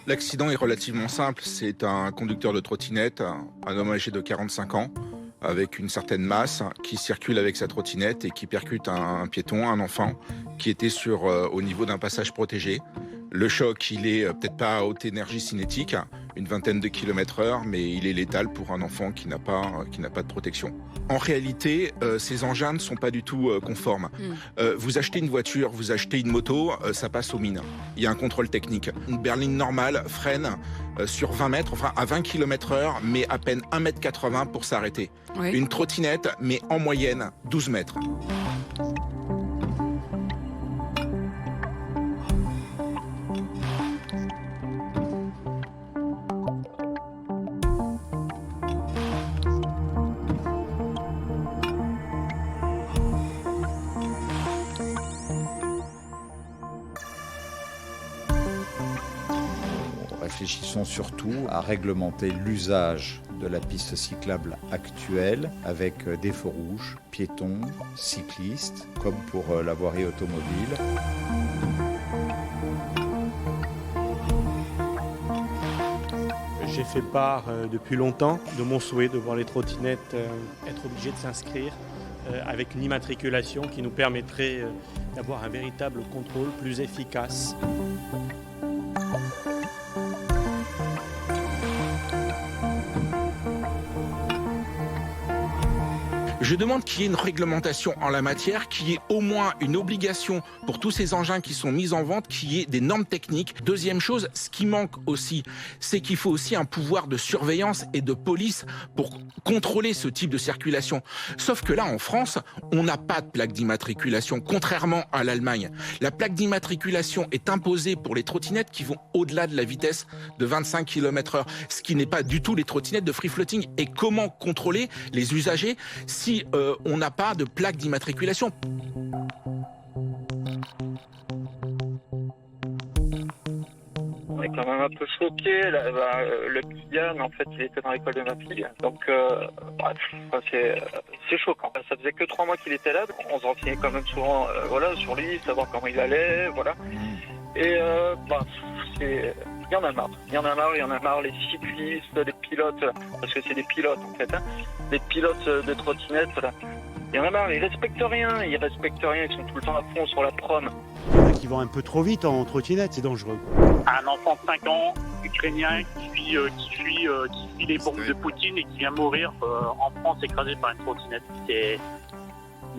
L'accident est relativement simple. C'est un conducteur de trottinette, un homme âgé de 45 ans, avec une certaine masse, qui circule avec sa trottinette et qui percute un piéton, un enfant, qui était au niveau d'un passage protégé. Le choc, il est peut-être pas à haute énergie cinétique, une vingtaine de kilomètres/heure, mais il est létal pour un enfant qui n'a pas de protection. En réalité, ces engins ne sont pas du tout conformes. Vous achetez une voiture, vous achetez une moto, ça passe aux mines. Il y a un contrôle technique. Une berline normale freine sur 20 mètres, enfin à 20 km/heure, mais à peine 1,80 m pour s'arrêter. Oui. Une trottinette, mais en moyenne 12 mètres. Réfléchissons surtout à réglementer l'usage de la piste cyclable actuelle avec des feux rouges, piétons, cyclistes, comme pour la voirie automobile. J'ai fait part depuis longtemps de mon souhait de voir les trottinettes être obligées de s'inscrire avec une immatriculation qui nous permettrait d'avoir un véritable contrôle plus efficace. Je demande qu'il y ait une réglementation en la matière, qu'il y ait au moins une obligation pour tous ces engins qui sont mis en vente, qu'il y ait des normes techniques. Deuxième chose, ce qui manque aussi, c'est qu'il faut aussi un pouvoir de surveillance et de police pour contrôler ce type de circulation. Sauf que là, en France, on n'a pas de plaque d'immatriculation, contrairement à l'Allemagne. La plaque d'immatriculation est imposée pour les trottinettes qui vont au-delà de la vitesse de 25 km/h, ce qui n'est pas du tout les trottinettes de free floating. Et comment contrôler les usagers si on n'a pas de plaque d'immatriculation? On est quand même un peu choqués. Le Kylian, en fait, il était dans l'école de ma fille. Donc, c'est choquant. Ça faisait que 3 mois qu'il était là. On se renseignait quand même souvent sur lui, savoir comment il allait. Voilà. Et il y en a marre. Il y en a marre, les cyclistes, les pilotes, parce que c'est des pilotes en fait, les pilotes de trottinettes, là. Il y en a marre, ils respectent rien, ils sont tout le temps à fond sur la prom. Il y en a qui vont un peu trop vite en trottinette, c'est dangereux. Un enfant de 5 ans, ukrainien, qui fuit les bombes de Poutine et qui vient mourir en France écrasé par une trottinette.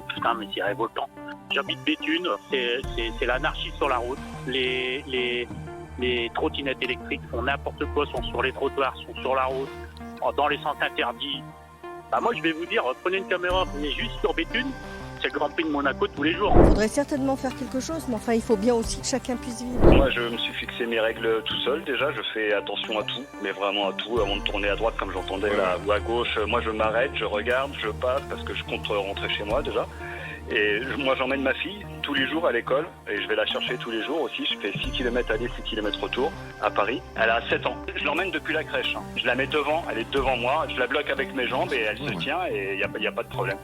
Putain, mais c'est révoltant. J'habite Béthune, c'est l'anarchie sur la route. Les trottinettes électriques font n'importe quoi, sont sur les trottoirs, sont sur la route, dans les sens interdits. Moi, je vais vous dire, prenez une caméra, venez juste sur Béthune, c'est le Grand Prix de Monaco tous les jours. Il faudrait certainement faire quelque chose, mais enfin, il faut bien aussi que chacun puisse vivre. Moi, je me suis fixé mes règles tout seul. Déjà, je fais attention à tout, mais vraiment à tout. Avant de tourner à droite, comme j'entendais là, ou à gauche, moi, je m'arrête, je regarde, je passe, parce que je compte rentrer chez moi déjà. Et moi, j'emmène ma fille tous les jours à l'école et je vais la chercher tous les jours aussi. Je fais 6 km aller, 6 km retour à Paris. Elle a 7 ans. Je l'emmène depuis la crèche. Je la mets devant, elle est devant moi. Je la bloque avec mes jambes et elle se tient et il n'y a pas de problème.